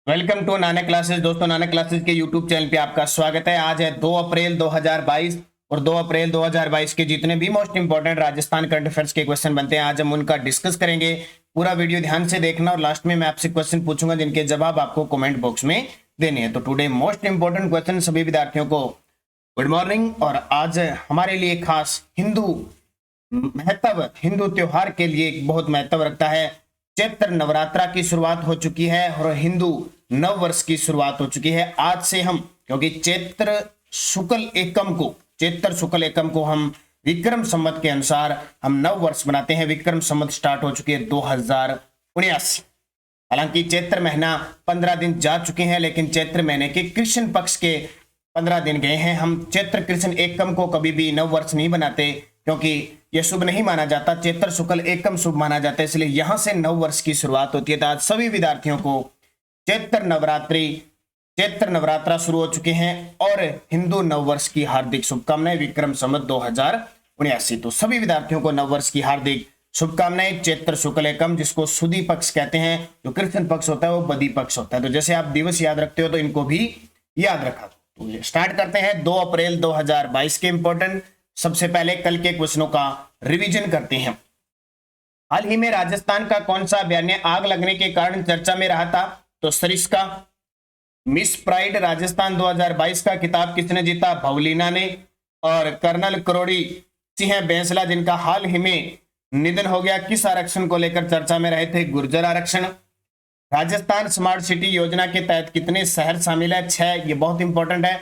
Welcome to Nanak classes. दोस्तों, Nanak classes के YouTube channel पे आपका स्वागत है। आज है 2 अप्रैल 2022 और 2 अप्रैल 2022 के जितने भी most important Rajasthan current affairs के क्वेश्चन बनते हैं, आज हम उनका डिस्कस करेंगे। पूरा वीडियो ध्यान से देखना और लास्ट में मैं आपसे क्वेश्चन पूछूंगा जिनके जवाब आपको कमेंट बॉक्स में देने हैं। तो टुडे मोस्ट इंपॉर्टेंट क्वेश्चन सभी विद्यार्थियों को गुड मॉर्निंग। और आज हमारे लिए खास हिंदू त्योहार के लिए बहुत महत्व रखता है। चैत्र नवरात्रा की शुरुआत हो चुकी है और हिंदू नव वर्ष की शुरुआत हो चुकी है। आज से हम, क्योंकि चैत्र शुक्ल एकम को हम विक्रम संवत के अनुसार हम नव वर्ष बनाते हैं। विक्रम संवत स्टार्ट हो चुकी है 2079। हालांकि चैत्र महीना 15 दिन जा चुके हैं, लेकिन चैत्र महीने के कृष्ण पक्ष के 15 दिन गए हैं। हम चैत्र कृष्ण एकम को कभी भी नव वर्ष नहीं बनाते, क्योंकि यह शुभ नहीं माना जाता। चैत्र शुक्ल एकम शुभ माना जाता है, इसलिए यहां से नव वर्ष की शुरुआत होती है। तो आज सभी विद्यार्थियों को चैत्र नवरात्रा शुरू हो चुके हैं और हिंदू नव वर्ष की हार्दिक शुभकामनाएं। विक्रम संवत 2079। तो सभी विद्यार्थियों को नव वर्ष की हार्दिक शुभकामनाएं। चैत्र शुक्ल एकम, जिसको सुदी पक्ष कहते हैं, जो कृष्ण पक्ष होता है वो बदी पक्ष होता है। तो जैसे आप दिवस याद रखते हो तो इनको भी याद रखा। तो स्टार्ट करते हैं 2 अप्रैल 2022 के इंपॉर्टेंट। सबसे पहले कल के क्वेश्चनों का रिवीजन करते हैं। हाल ही में राजस्थान का कौन सा अभयारण्य आग लगने के कारण चर्चा में रहा था? तो सरिस्का। मिस प्राइड राजस्थान 2022 का खिताब किसने जीता? भवलीना ने। और कर्नल करोड़ी सिंह बैंसला, जिनका हाल ही में निधन हो गया, किस आरक्षण को लेकर चर्चा में रहे थे? गुर्जर आरक्षण। राजस्थान स्मार्ट सिटी योजना के तहत कितने शहर शामिल है? 6। ये बहुत इंपॉर्टेंट है।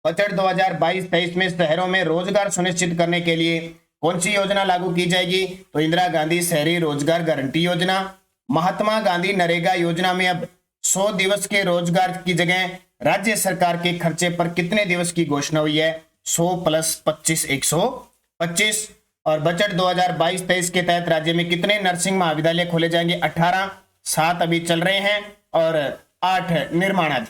बजट 2022-23 में शहरों में रोजगार सुनिश्चित करने के लिए कौन सी योजना लागू की जाएगी? तो इंदिरा गांधी शहरी रोजगार गारंटी योजना। महात्मा गांधी नरेगा योजना में अब 100 दिवस के रोजगार की जगह राज्य सरकार के खर्चे पर कितने दिवस की घोषणा हुई है? 100 + 25 125। और बजट 2022-23 के तहत राज्य में कितने नर्सिंग महाविद्यालय खोले जाएंगे? 18। 7 अभी चल रहे हैं और 8 निर्माणाधीन।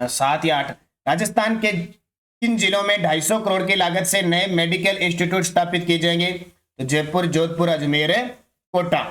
7 या 8। राजस्थान के किन जिलों में 250 करोड़ की लागत से नए मेडिकल इंस्टीट्यूट स्थापित किए जाएंगे? तो जयपुर, जोधपुर, अजमेर, कोटा।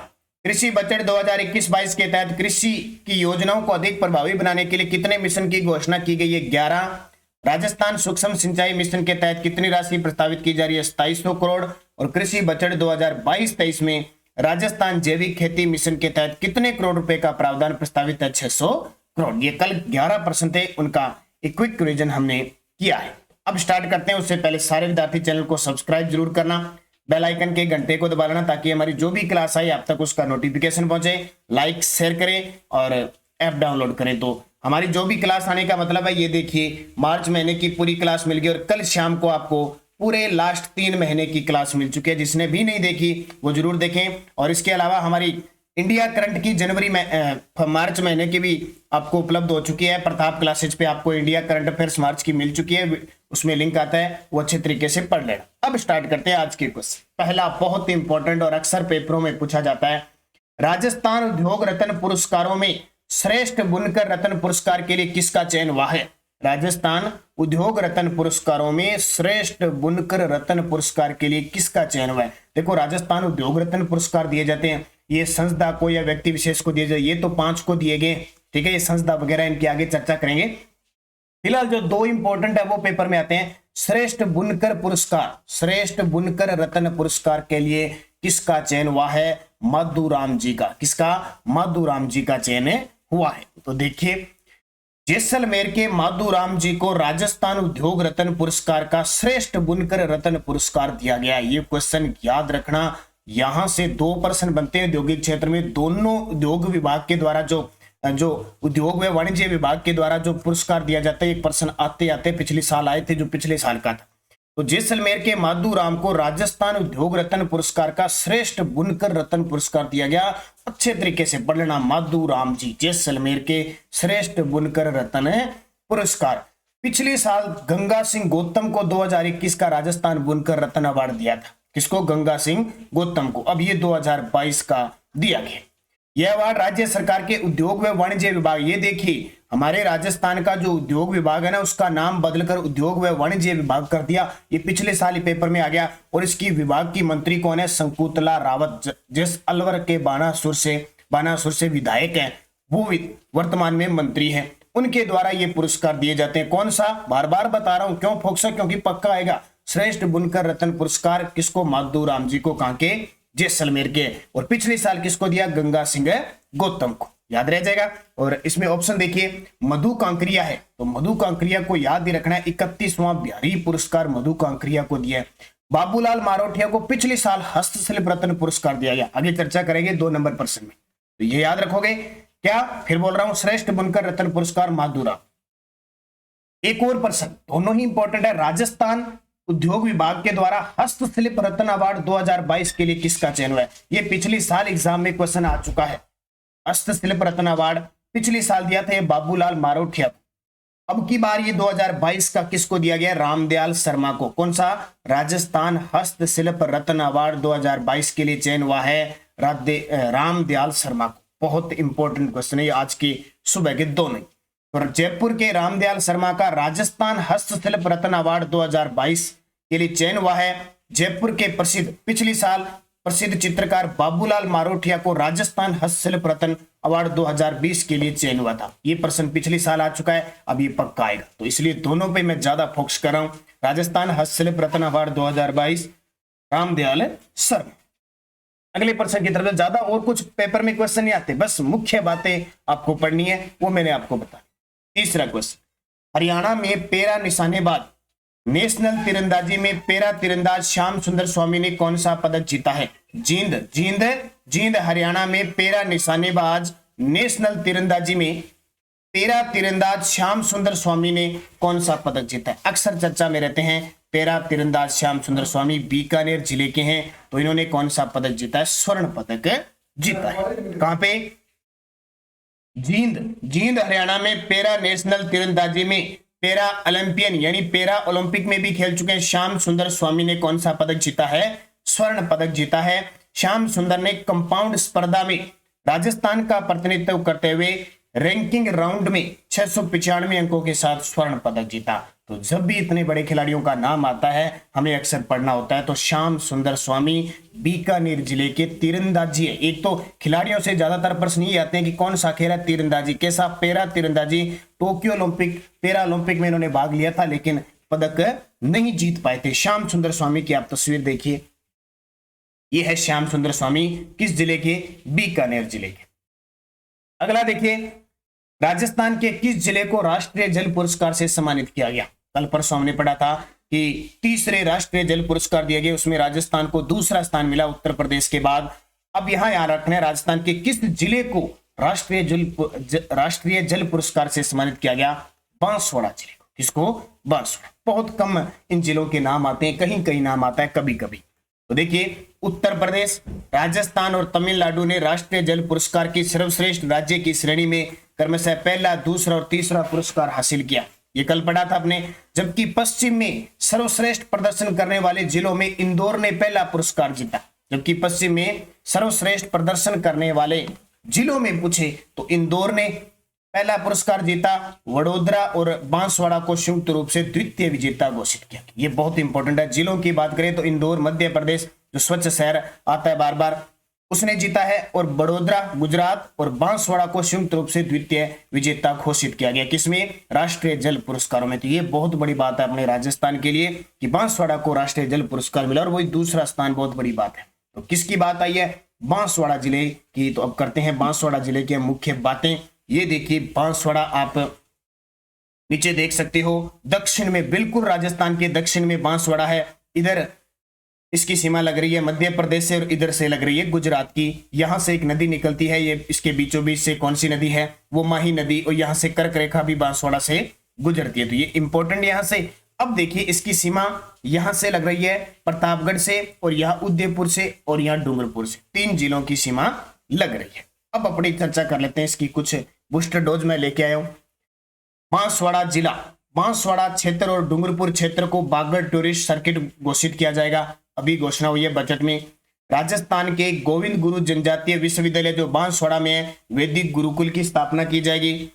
कृषि बजट 2021-22 के तहत कृषि की योजनाओं को अधिक प्रभावी बनाने के लिए कितने मिशन की घोषणा की गई है? 11। राजस्थान सूक्ष्म सिंचाई मिशन के तहत कितनी राशि प्रस्तावित की जा रही है? 2700 करोड़। और कृषि बजट 2022-23 में राजस्थान जैविक खेती मिशन के तहत कितने करोड़ रुपए का प्रावधान प्रस्तावित है? 600 करोड़। ये कल 11 प्रश्न थे, उनका एक क्विक रिवीजन हमने किया है। अब स्टार्ट करते हैं। उससे पहले सारे विद्यार्थी चैनल को सब्सक्राइब जरूर करना, बेल आइकन के घंटे को दबा लेना, ताकि हमारी जो भी क्लास आई आप तक उसका नोटिफिकेशन पहुंचे। लाइक शेयर करें और ऐप डाउनलोड करें। तो हमारी जो भी क्लास आने का मतलब है, ये देखिए मार्च महीने की पूरी क्लास मिल गई और कल शाम को आपको पूरे लास्ट 3 महीने की क्लास मिल चुकी है। जिसने भी नहीं देखी वो जरूर देखें। और इसके अलावा हमारी इंडिया करंट की जनवरी में मार्च महीने की भी आपको उपलब्ध हो चुकी है। प्रताप क्लासेज पे आपको इंडिया करंट अफेयर्स मार्च की मिल चुकी है, उसमें लिंक आता है, वो अच्छे तरीके से पढ़ लेना। अब स्टार्ट करते हैं आज के क्वेश्चन। पहला बहुत ही इंपॉर्टेंट और अक्सर पेपरों में पूछा जाता है। राजस्थान उद्योग रत्न पुरस्कारों में श्रेष्ठ बुनकर रत्न पुरस्कार के लिए किसका चयन हुआ है? राजस्थान उद्योग रत्न पुरस्कारों में श्रेष्ठ बुनकर रत्न पुरस्कार के लिए किसका चयन हुआ है? देखो, राजस्थान उद्योग रत्न पुरस्कार दिए जाते हैं, ये संस्था को या व्यक्ति विशेष को दिए जाए। ये तो 5 को दिए गए, ठीक है। ये संस्था वगैरह इनकी आगे चर्चा करेंगे। फिलहाल जो 2 इंपॉर्टेंट है वो पेपर में आते हैं। श्रेष्ठ बुनकर पुरस्कार, श्रेष्ठ बुनकर रत्न पुरस्कार के लिए किसका चयन हुआ है? माधुराम जी का। किसका? माधुराम जी का चयन हुआ है। तो देखिए, जैसलमेर के माधुराम जी को राजस्थान उद्योग रत्न पुरस्कार का श्रेष्ठ बुनकर रत्न पुरस्कार दिया गया। ये क्वेश्चन याद रखना। यहां से 2 प्रश्न बनते हैं औद्योगिक क्षेत्र में। दोनों उद्योग विभाग के द्वारा जो उद्योग व वाणिज्य विभाग के द्वारा जो पुरस्कार दिया जाता है, एक प्रश्न आते आते पिछले साल आए थे, जो पिछले साल का था। तो जैसलमेर के माधुराम को राजस्थान उद्योग रत्न पुरस्कार का श्रेष्ठ बुनकर रत्न पुरस्कार दिया गया। अच्छे तरीके से पढ़ लेना। माधुराम जी, जैसलमेर के श्रेष्ठ बुनकर रत्न पुरस्कार। पिछले साल गंगा सिंह गौतम को 2021 का राजस्थान बुनकर रत्न अवार्ड दिया था। किसको? गंगा सिंह गौतम को। अब ये 2022 का दिया गया। यह अवार्ड राज्य सरकार के उद्योग व वाणिज्य विभाग, ये देखिए हमारे राजस्थान का जो उद्योग विभाग है ना, उसका नाम बदलकर उद्योग व वाणिज्य विभाग कर दिया। ये पिछले साल ही पेपर में आ गया। और इसकी विभाग की मंत्री कौन है? शंकुतला रावत, जिस अलवर के बानासुर से विधायक हैं। वो वर्तमान में मंत्री हैं, उनके द्वारा ये पुरस्कार दिए जाते हैं। कौन सा, बार बार बता रहा हूं, क्यों फोक्सा, क्योंकि पक्का आएगा। श्रेष्ठ बुनकर रत्न पुरस्कार किसको, माधु राम जी को, कहां के, जैसलमेर के। और पिछले साल किसको दिया, गंगा सिंह गौतम को, याद रह जाएगा। और इसमें ऑप्शन देखिए, मधु कांकरिया है, तो मधु कांकरिया को याद ही रखना है, 31वां बिहारी पुरस्कार मधु कांकरिया को दिया है। बाबूलाल मारोठिया को पिछले साल हस्तशिल्प रत्न पुरस्कार दिया गया, आगे चर्चा करेंगे 2 नंबर प्रश्न में, तो ये याद रखोगे। क्या, फिर बोल रहा हूं, श्रेष्ठ बुनकर रत्न पुरस्कार माधुराम। एक और प्रश्न, दोनों ही इंपॉर्टेंट है। राजस्थान उद्योग विभाग के द्वारा हस्तशिल्प रत्न अवार्ड 2022 के लिए किसका चयन हुआ है? ये पिछले साल एग्जाम में क्वेश्चन आ चुका है। हस्तशिल्प रत्न अवार्ड पिछले साल दिया था बाबूलाल मारोठिया को, अब की बार ये 2022 का किसको दिया गया, रामदयाल शर्मा को। कौन सा, राजस्थान हस्तशिल्प रत्न अवार्ड 2022 के लिए चयन हुआ है रामदयाल शर्मा को। बहुत इंपॉर्टेंट क्वेश्चन है आज की सुबह के दोनों। और जयपुर के रामदयाल शर्मा का राजस्थान हस्तशिल्प रत्न अवार्ड 2022 के लिए चयन हुआ है। जयपुर के प्रसिद्ध, पिछले साल प्रसिद्ध चित्रकार बाबूलाल मारोठिया को राजस्थान हस्तशिल्प रत्न अवार्ड 2020 के लिए चयन हुआ था। ये प्रश्न पिछले साल आ चुका है, अब ये पक्का आएगा, तो इसलिए दोनों पे मैं ज्यादा फोकस कर रहा हूं। राजस्थान हस्तशिल्प रत्न अवार्ड 2022 रामदयाल शर्मा। अगले प्रश्न की तरफ, ज्यादा और कुछ पेपर में क्वेश्चन नहीं आते, बस मुख्य बातें आपको पढ़नी है, वो मैंने आपको बताया। तीसरा क्वेश्चन, हरियाणा में पैरा निशानेबाज नेशनल तीरंदाजी में पैरा तीरंदाज श्याम सुंदर स्वामी ने कौन सा पदक जीता है? जींद हरियाणा में पैरा निशानेबाज नेशनल तीरंदाजी में पैरा तीरंदाज श्याम सुंदर स्वामी ने कौन सा पदक जीता है? अक्सर चर्चा में रहते हैं पैरा तीरंदाज श्याम सुंदर स्वामी, बीकानेर जिले के हैं, तो इन्होंने कौन सा पदक जीता है? स्वर्ण पदक जीता है। कहां पे? जींद हरियाणा में पैरा नेशनल तीरंदाजी में पैरा ओलंपियन यानी पैरा ओलंपिक में भी खेल चुके हैं श्याम सुंदर स्वामी ने कौन सा पदक जीता है? स्वर्ण पदक जीता है। श्याम सुंदर ने कंपाउंड स्पर्धा में राजस्थान का प्रतिनिधित्व करते हुए रैंकिंग राउंड में 695 अंकों के साथ स्वर्ण पदक जीता। तो जब भी इतने बड़े खिलाड़ियों का नाम आता है हमें अक्सर पढ़ना होता है। तो श्याम सुंदर स्वामी बीकानेर जिले के तीरंदाजी है। एक तो खिलाड़ियों से ज्यादातर प्रश्न ये आते हैं कि कौन सा खेल है तीरंदाजी, कैसा पैरा तीरंदाजी। टोक्यो ओलंपिक पैरा ओलंपिक में इन्होंने भाग लिया था लेकिन पदक नहीं जीत पाए थे। श्याम सुंदर स्वामी की आप तस्वीर देखिए, ये है श्याम सुंदर स्वामी, किस जिले के? बीकानेर जिले के। अगला देखिए, राजस्थान के किस जिले को राष्ट्रीय जल पुरस्कार से सम्मानित किया गया? कल परसों हमने पढ़ा था कि तीसरे राष्ट्रीय जल पुरस्कार दिए गए, उसमें राजस्थान को दूसरा स्थान मिला उत्तर प्रदेश के बाद। अब यहां याद रखना है राजस्थान के किस जिले को राष्ट्रीय जल पुरस्कार से सम्मानित किया गया? बांसवाड़ा जिले को। किसको? बांसवाड़ा। बहुत कम इन जिलों के नाम आते हैं, कहीं कहीं नाम आता है कभी कभी। तो देखिए, उत्तर प्रदेश, राजस्थान और तमिलनाडु ने राष्ट्रीय जल पुरस्कार की सर्वश्रेष्ठ राज्य की श्रेणी में क्रमशः पहला, दूसरा और तीसरा पुरस्कार हासिल किया। ये कल पढ़ा था आपने। जबकि पश्चिम में सर्वश्रेष्ठ प्रदर्शन करने वाले जिलों में इंदौर ने पहला पुरस्कार जीता। जबकि पश्चिम में सर्वश्रेष्ठ प्रदर्शन करने वाले जिलों में पूछे तो इंदौर ने पहला पुरस्कार जीता, वडोदरा और बांसवाड़ा को संयुक्त रूप से द्वितीय विजेता घोषित किया। ये बहुत इंपॉर्टेंट है। जिलों की बात करें तो इंदौर मध्य प्रदेश, जो स्वच्छ शहर आता है बार बार, उसने जीता है, और बड़ोदरा गुजरात और बांसवाड़ा को संयुक्त रूप से द्वितीय विजेता घोषित किया गया। किसमें? राष्ट्रीय जल पुरस्कारों में। तो ये बहुत बड़ी बात है अपने राजस्थान के लिए कि बांसवाड़ा को राष्ट्रीय जल पुरस्कार मिला और वही दूसरा स्थान, बहुत बड़ी बात है। तो किसकी बात आई है? बांसवाड़ा जिले की। तो अब करते हैं बांसवाड़ा जिले की मुख्य बातें। ये देखिए, बांसवाड़ा आप नीचे देख सकते हो, दक्षिण में, बिल्कुल राजस्थान के दक्षिण में बांसवाड़ा है। इधर इसकी सीमा लग रही है मध्य प्रदेश से और इधर से लग रही है गुजरात की। यहां से एक नदी निकलती है, ये इसके बीचों बीच से कौन सी नदी है? वो माही नदी। और यहां से कर्क रेखा भी बांसवाड़ा से गुजरती है। तो ये इंपॉर्टेंट यहां से। अब देखिए, इसकी सीमा यहां से लग रही है प्रतापगढ़ से, और यहाँ उदयपुर से, और यहाँ डूंगरपुर से। 3 जिलों की सीमा लग रही है। अब अपनी चर्चा कर लेते हैं इसकी। कुछ बूस्टर डोज में लेके आया हूं। बांसवाड़ा जिला, बांसवाड़ा क्षेत्र और डूंगरपुर क्षेत्र को बागड़ टूरिस्ट सर्किट घोषित किया जाएगा। अभी घोषणा हुई है बजट में। राजस्थान के गोविंद गुरु जनजातीय विश्वविद्यालय जो बांसवाड़ा में है, वैदिक गुरुकुल की स्थापना की जाएगी।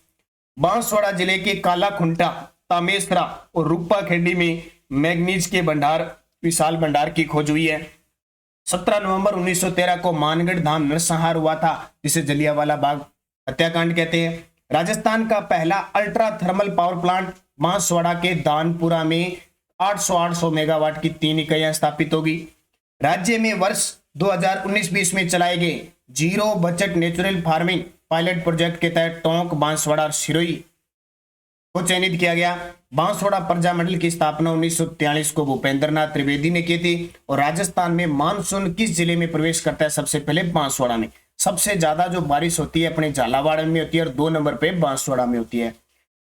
बांसवाड़ा जिले के कालाखुंटा, तामेसरा और रूपा खेड़ी में मैग्नीज के भंडार, विशाल भंडार की खोज हुई है। 17 नवंबर 1913 को मानगढ़ धाम नरसंहार हुआ था, जिसे जलियांवाला बाग हत्याकांड कहते हैं। राजस्थान का पहला ultra thermal power plant Banswara के दानपुरा में 800 मेगावाट की 3 इकाइयां स्थापित होगी। राज्य में वर्ष 2019-20 में चलाए गए zero budget natural farming pilot project के तहत टोंक, बांसवाड़ा और सिरोही को चयनित किया गया। बांसवाड़ा प्रजामंडल की स्थापना 1943 को भूपेंद्र नाथ त्रिवेदी ने की थी। और राजस्थान में मानसून किस जिले में प्रवेश करता है? सबसे पहले बांसवाड़ा में। सबसे ज्यादा जो बारिश होती है अपने झालावाड़ में होती है और 2 नंबर पे बांसवाड़ा में होती है।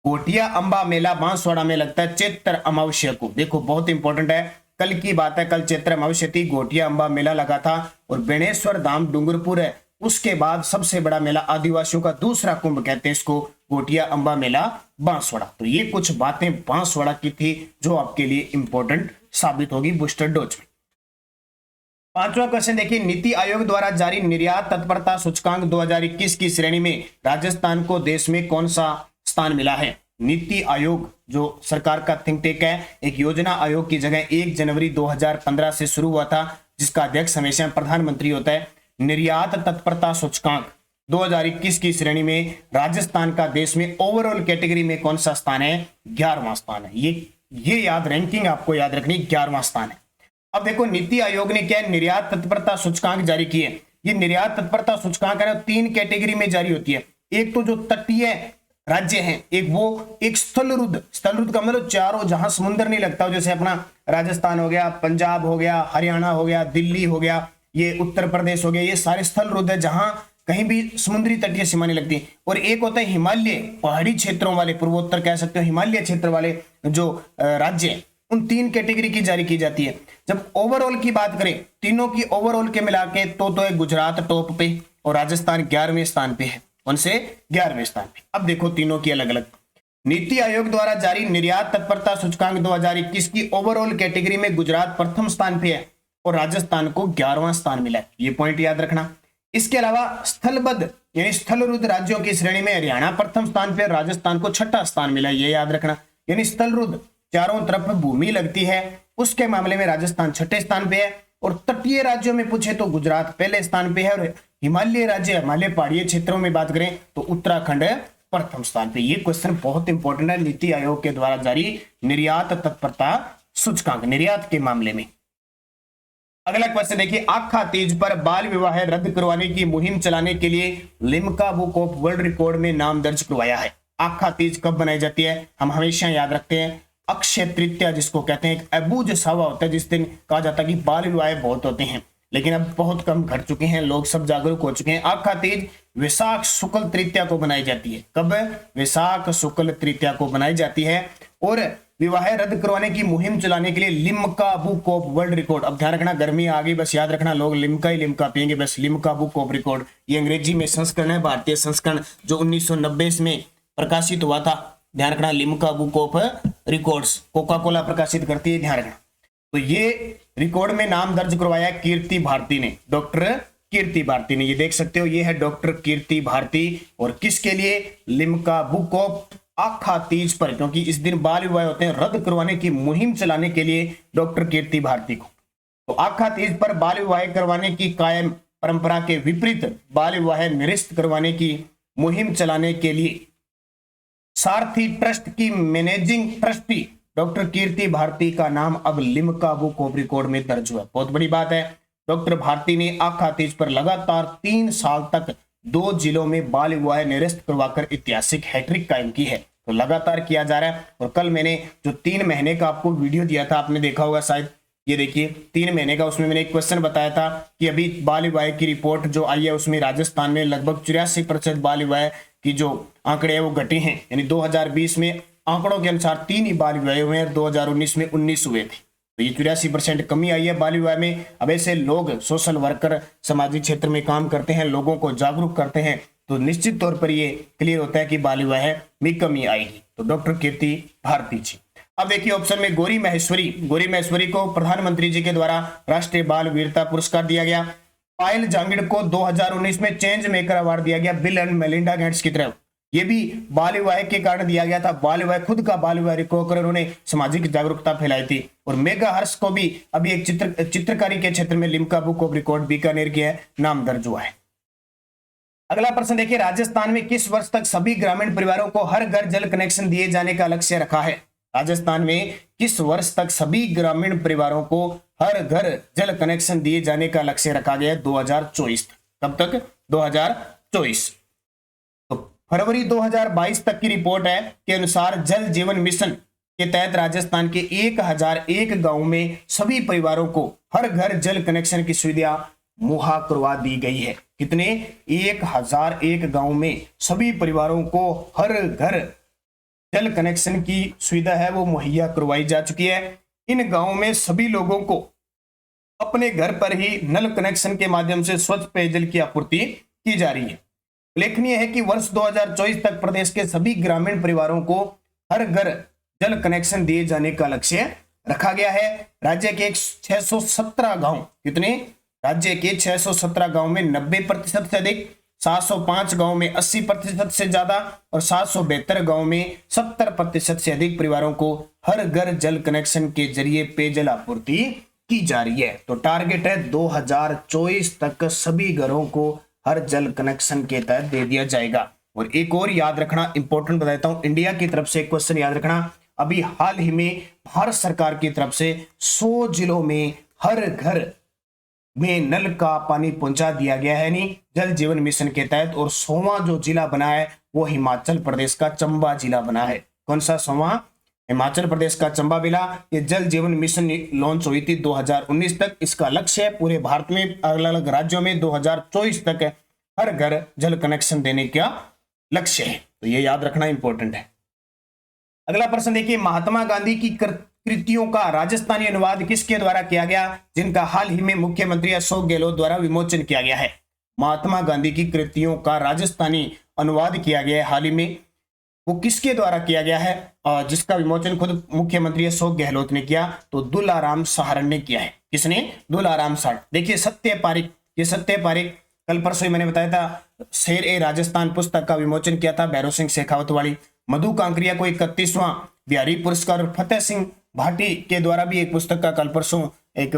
गोटिया अंबा मेला बांसवाड़ा में लगता है चैत्र अमावस्या को। देखो बहुत इंपॉर्टेंट है, कल की बात है, कल चैत्र अमावस्या थी, गोटिया अंबा मेला लगा था। और बेणेश्वर धाम डूंगरपुर है, उसके बाद सबसे बड़ा मेला आदिवासियों का दूसरा कुंभ कहते हैं इसको, गोटिया अंबा मेला बांसवाड़ा। तो ये कुछ बातें बांसवाड़ा की थी जो आपके लिए इंपॉर्टेंट साबित होगी बूस्टर डोज में। 5वां क्वेश्चन देखिए, नीति आयोग द्वारा जारी निर्यात तत्परता सूचकांक 2021 की श्रेणी में राजस्थान को देश में कौन सा स्थान मिला है? नीति आयोग जो सरकार का थिंक टैंक है, एक योजना आयोग की जगह 1 जनवरी 2015 से शुरू हुआ था, जिसका अध्यक्ष हमेशा प्रधानमंत्री होता है। निर्यात तत्परता सूचकांक 2021 की श्रेणी में राजस्थान का देश में ओवरऑल कैटेगरी में कौन सा स्थान है? 11वां स्थान है। ये याद, रैंकिंग आपको याद रखनी, 11वां स्थान है। अब देखो नीति आयोग ने क्या निर्यात तत्परता सूचकांक जारी किए। ये निर्यात तत्परता सूचकांक है 3 कैटेगरी में जारी होती है। एक तो जो तटीय राज्य हैं, एक स्थलरुद्ध का मतलब चारों जहां समुद्र नहीं लगता हो, जैसे अपना राजस्थान हो गया, पंजाब हो गया, हरियाणा हो गया, दिल्ली हो गया, ये उत्तर प्रदेश हो गया, ये सारे स्थलरुद्ध है जहां कहीं भी समुद्री तटीय सीमा नहीं लगती। और एक होता है हिमालय पहाड़ी क्षेत्रों वाले, पूर्वोत्तर कह सकते हो, हिमालय क्षेत्र वाले जो राज्य, उन 3 कैटेगरी की जारी की जाती है। जब ओवरऑल की बात करें, तीनों की ओवरऑल के मिला के तो है गुजरात टॉप पे और राजस्थान 11वें स्थान पे है। उनसे 11वें स्थान पे। अब देखो तीनों की अलग अलग। नीति आयोग द्वारा जारी निर्यात तत्परता सूचकांक 2021 की ओवरऑल कैटेगरी में गुजरात प्रथम स्थान पे है और राजस्थान को 11वां स्थान मिला है। ये पॉइंट याद रखना। इसके अलावा स्थलबद्ध यानी स्थलरुद्ध राज्यों की श्रेणी में हरियाणा प्रथम स्थान पे, राजस्थान को 6ठा स्थान मिला है। ये याद रखना। यानी स्थलरुद्ध चारों तरफ भूमि लगती है, उसके मामले में राजस्थान 6ठे स्थान पे है। और तटीय राज्यों में पूछे तो गुजरात पहले स्थान पे है। और हिमालय राज्य, हिमालय पहाड़ियों क्षेत्रों में बात करें तो उत्तराखंड प्रथम स्थान पे। ये क्वेश्चन बहुत इंपॉर्टेंट है। नीति आयोग के द्वारा जारी निर्यात तत्परता सूचकांक निर्यात के मामले में। अगला क्वेश्चन देखिए, आखा तीज पर बाल विवाह रद्द करवाने की मुहिम चलाने के लिए Limca book of world record में नाम दर्ज करवाया है। आखा तीज कब बनाई जाती है? हम हमेशा याद रखते हैं अक्षय तृतीया, जिसको कहते हैं। एक अबूझ सावा होता है जिस दिन कहा जाता है कि बाल विवाह बहुत होते हैं, लेकिन अब बहुत कम घट चुके हैं, लोग सब जागरूक हो चुके हैं। आखा तीज वैशाख शुक्ल तृतीया को बनाई जाती है। कब? वैशाख शुक्ल तृतीया को बनाई जाती है। और विवाह रद्द करवाने की मुहिम चलाने के लिए Limca book of world record, अब ध्यान रखना गर्मी आ गई, बस याद रखना लोग लिम्का ही लिम्का पियेंगे, बस लिम्का बुक ऑफ रिकॉर्ड, ये अंग्रेजी में संस्करण है, भारतीय संस्करण जो 1990 में प्रकाशित हुआ था। ध्यान रखना Limca book of records Coca Cola प्रकाशित करती है, ध्यान रखना। तो ये रिकॉर्ड में नाम दर्ज करवाया कीर्ति भारती ने, डॉक्टर कीर्ति भारती ने। ये देख सकते हो, ये है डॉक्टर कीर्ति भारती। और किसके लिए? लिम्का बुक ऑफ आखा तीज पर, क्योंकि इस दिन बाल विवाह होते हैं, रद्द करवाने की मुहिम चलाने के लिए डॉक्टर कीर्ति भारती को। तो आखा तीज पर बाल विवाह करवाने की कायम परंपरा के विपरीत बाल विवाह निरस्त करवाने की मुहिम चलाने के लिए सारथी ट्रस्ट की मैनेजिंग ट्रस्टी डॉक्टर कीर्ति भारती का नाम अब लिम्का बुक ऑफ रिकॉर्ड में दर्ज हुआ। बहुत बड़ी बात है। डॉक्टर भारती ने आखा तीज पर लगातार 3 साल तक 2 जिलों में बाल विवाह निरस्त करवाकर ऐतिहासिक हैट्रिक कायम की है। तो लगातार किया जा रहा है। और कल मैंने जो 3 महीने का आपको वीडियो दिया था, आपने देखा होगा शायद, ये देखिए 3 महीने का, उसमें मैंने एक क्वेश्चन बताया था कि अभी बाल विवाह की रिपोर्ट जो आई है उसमें राजस्थान में लगभग 84% बाल विवाह की जो आंकड़े हैं वो घटे हैं। यानी 2020 में आंकड़ों के अनुसार 3 ही बाल विवाह हुए हैं, 2019 में 19 हुए थे। तो ये 84% कमी आई है बाल विवाह में। अब ऐसे लोग सोशल वर्कर सामाजिक क्षेत्र में काम करते हैं, लोगों को जागरूक करते हैं, तो निश्चित तौर पर ये क्लियर होता है कि बाल विवाह में कमी आएगी। तो डॉक्टर कीर्ति भारती जी। अब देखिए ऑप्शन में गौरी महेश्वरी को प्रधानमंत्री जी के द्वारा राष्ट्रीय बाल वीरता पुरस्कार दिया गया। पायल जांगिड़ को 2019 में चेंज मेकर अवार्ड दिया गया बिल एंड मेलिंडा गेट्स की तरफ। ये भी बाल विवाह के कारण दिया गया था। बाल विवाह खुद का बाल विवाह रिकॉर्ड कर उन्होंने सामाजिक जागरूकता फैलाई थी। और मेगा हर्ष को भी अभी एक चित्रकारी के क्षेत्र में Limca book of record Bikaner के नाम दर्ज हुआ है। अगला प्रश्न देखिए, राजस्थान में किस वर्ष तक सभी ग्रामीण परिवारों को हर घर जल कनेक्शन दिए जाने का लक्ष्य रखा है? राजस्थान में किस वर्ष तक सभी ग्रामीण परिवारों को हर घर जल कनेक्शन दिए जाने का लक्ष्य रखा गया है? 2024 तक। कब तक? 2024। तो फरवरी 2022 तक की रिपोर्ट है के अनुसार जल जीवन मिशन के तहत राजस्थान के 1001 गांव में सभी परिवारों को हर घर जल कनेक्शन की सुविधा मुहैया करवा दी गई है। कितने? 1001 गांव में सभी परिवारों को हर घर जल कनेक्शन की सुविधा है वो मुहैया करवाई जा चुकी है। इन गांवों में सभी लोगों को अपने घर पर ही नल कनेक्शन के माध्यम से स्वच्छ पेयजल की आपूर्ति की जा रही है। उल्लेखनीय है कि वर्ष 2024 तक प्रदेश के सभी ग्रामीण परिवारों को हर घर जल कनेक्शन दिए जाने का लक्ष्य रखा गया है। राज्य के 617 गांव, कितने? राज्य के 617 गांव में 90% से अधिक, 705 गांव में 80% से ज्यादा और 772 गांव में 70% से अधिक परिवारों को हर घर जल कनेक्शन के जरिए पेयजल आपूर्ति की जा रही है। तो टारगेट है 2024 तक सभी घरों को हर जल कनेक्शन के तहत दे दिया जाएगा। और एक और याद रखना, इंपॉर्टेंट बताता हूं, इंडिया की तरफ से एक क्वेश्चन याद रखना, अभी हाल ही में भारत सरकार की तरफ से 100 जिलों में हर घर में नल का पानी पहुंचा दिया गया है नहीं जल जीवन मिशन के तहत। और 100वां जो जिला बना है वो हिमाचल प्रदेश का चंबा जिला बना है। कौन सा? 100वां हिमाचल प्रदेश का चंबा जिला। ये जल जीवन मिशन लॉन्च हुई थी 2019 तक। इसका लक्ष्य है पूरे भारत में अलग अलग राज्यों में 2024 तक हर घर जल कनेक्शन देने का लक्ष्य है। तो ये याद रखना इंपॉर्टेंट है। अगला प्रश्न देखिए, महात्मा गांधी की कृतियों का राजस्थानी अनुवाद किसके द्वारा किया गया, जिनका हाल ही में मुख्यमंत्री अशोक गहलोत द्वारा विमोचन किया गया है? महात्मा गांधी की कृतियों का राजस्थानी अनुवाद किया गया है हाल ही में, वो किसके द्वारा किया गया है और जिसका विमोचन खुद मुख्यमंत्री अशोक गहलोत ने किया? तो दुलाराम सहारण ने किया है। किसने? दुलाराम सहारण। देखिए सत्य पारिक, ये सत्य पारिक कल परसों ही मैंने बताया था, शेर ए राजस्थान पुस्तक का विमोचन किया था भैरव सिंह शेखावत वाली। मधु कांकरिया को 31वां बिहारी पुरस्कार और फतेह सिंह भाटी के द्वारा भी एक पुस्तक का कल परसों एक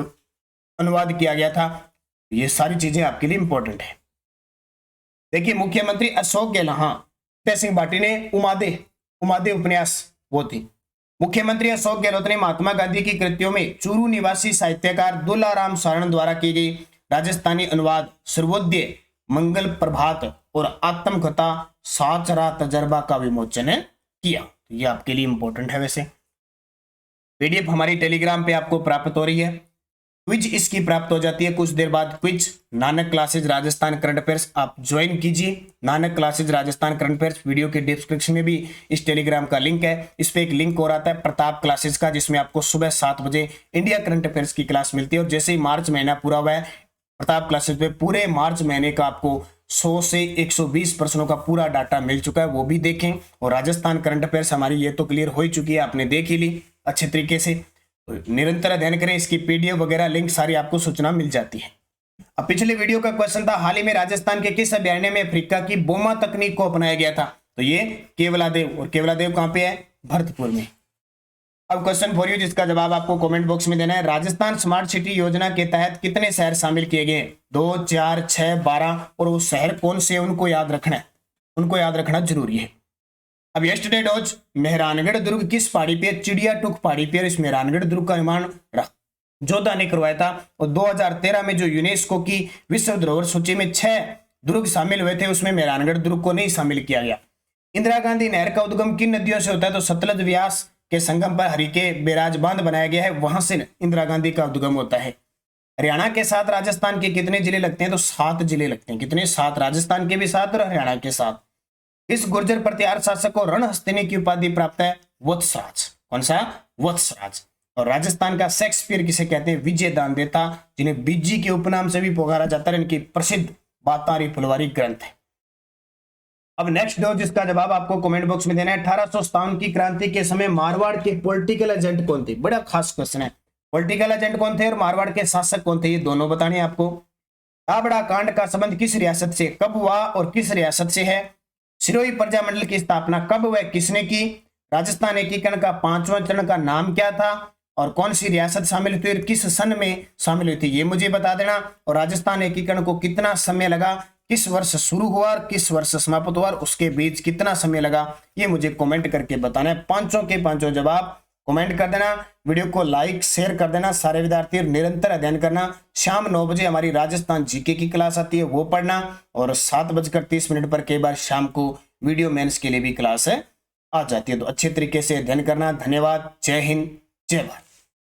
अनुवाद किया गया था। ये सारी चीजें आपके लिए इंपॉर्टेंट है। देखिए मुख्यमंत्री अशोक गहलोत, हाँ, फतेह सिंह भाटी ने उमादे उपन्यास वो थी। मुख्यमंत्री अशोक गहलोत ने महात्मा गांधी की कृतियों में चूरू निवासी साहित्यकार दुलाराम सहारण द्वारा की गई राजस्थानी अनुवाद सर्वोदय, मंगल प्रभात और आत्मकथा साचरा तजर्बा का विमोचन किया। ये आपके लिए इंपॉर्टेंट है। वैसे पीडीएफ हमारी टेलीग्राम पे आपको प्राप्त हो रही है, क्विज इसकी प्राप्त हो जाती है कुछ देर बाद। Quiz Nanak classes Rajasthan current affairs आप ज्वाइन कीजिए। Nanak classes Rajasthan current affairs, video के डिस्क्रिप्शन में भी इस टेलीग्राम का लिंक है। इस पे एक लिंक और आता है प्रताप क्लासेज का, जिसमें आपको सुबह 7 बजे इंडिया करंट अफेयर्स की क्लास मिलती है। और जैसे ही मार्च महीना पूरा हुआ है, प्रताप क्लासेज पे पूरे मार्च महीने का आपको 100 से 120 प्रश्नों का पूरा डाटा मिल चुका है, वो भी देखें। और राजस्थान करंट अफेयर्स हमारी ये तो क्लियर हो ही चुकी है, आपने देख ही ली अच्छे तरीके से। तो निरंतर अध्ययन करें, इसकी पीडीएफ वगैरह लिंक सारी आपको सूचना मिल जाती है। अब पिछले वीडियो का क्वेश्चन था, हाल ही में राजस्थान के किस अभयारण्य में अफ्रीका की बोमा तकनीक को अपनाया गया था? तो ये केवलादेव। और केवलादेव कहां पे है? भरतपुर में। अब क्वेश्चन फॉर यू, जिसका जवाब आपको कमेंट बॉक्स में देना है। राजस्थान स्मार्ट सिटी योजना के तहत कितने शहर शामिल किए गए? 2, 4, 6, 12। और वो शहर कौन से उनको याद रखना है, उनको याद रखना जरूरी है। अब यस्टरडे डॉज मेहरानगढ़ दुर्ग किस पहाड़ी पे? चिड़िया टूक पहाड़ी पे। इस मेहरानगढ़ दुर्ग का निर्माण जोधा ने करवाया था। और 2013 में जो यूनेस्को की विश्व धरोहर सूची में 6 दुर्ग शामिल हुए थे, उसमें मेहरानगढ़ दुर्ग को नहीं शामिल किया गया। इंदिरा गांधी नहर का उद्गम किन नदियों से होता है? तो सतलज व्यास के संगम पर हरिके बैराज बांध बनाया गया है, वहां से इंदिरा गांधी का उद्गम होता है। हरियाणा के साथ राजस्थान के कितने जिले लगते हैं? तो 7 जिले लगते हैं। कितने? 7। राजस्थान के भी 7 और हरियाणा के 7। इस गुर्जर प्रतिहार शासक को रणहस्तिनी की उपाधि प्राप्त है? वत्सराज। कौन सा? वत्सराज। और राजस्थान का शेक्सपियर किसे कहते हैं? विजय दानदेता, जिन्हें बीजी के उपनाम से भी पुकारा जाता है। इनकी प्रसिद्ध बातारी फुलवारी ग्रंथ है। अब नेक्स्ट दो, जिसका जवाब आपको कमेंट बॉक्स में देना है। 1857 की क्रांति के समय मारवाड़ के पॉलिटिकल एजेंट कौन थे? बड़ा खास क्वेश्चन है। पॉलिटिकल एजेंट कौन थे और मारवाड़ के शासक कौन थे, ये दोनों बताने आपको। काबड़ा कांड का संबंध किस रियासत से, कब हुआ और किस रियासत से है? सिरोही प्रजामंडल की स्थापना कब व किसने की? राजस्थान एकीकरण का 5वां चरण का नाम क्या था और कौन सी रियासत शामिल हुई और किस सन में शामिल हुई थी, ये मुझे बता देना। और राजस्थान एकीकरण को कितना समय लगा, किस वर्ष शुरू हुआ और किस वर्ष समाप्त हुआ और उसके बीच कितना समय लगा, ये मुझे कमेंट करके बताना है। पांचों के पांचों जवाब कमेंट कर देना, वीडियो को लाइक शेयर कर देना। सारे विद्यार्थी निरंतर अध्ययन करना। शाम 9 बजे हमारी राजस्थान जीके की क्लास आती है, वो पढ़ना। और 7:30 पर कई बार शाम को वीडियो मेंस के लिए भी क्लास आ जाती है। तो अच्छे तरीके से अध्ययन करना। धन्यवाद। जय हिंद, जय भारत।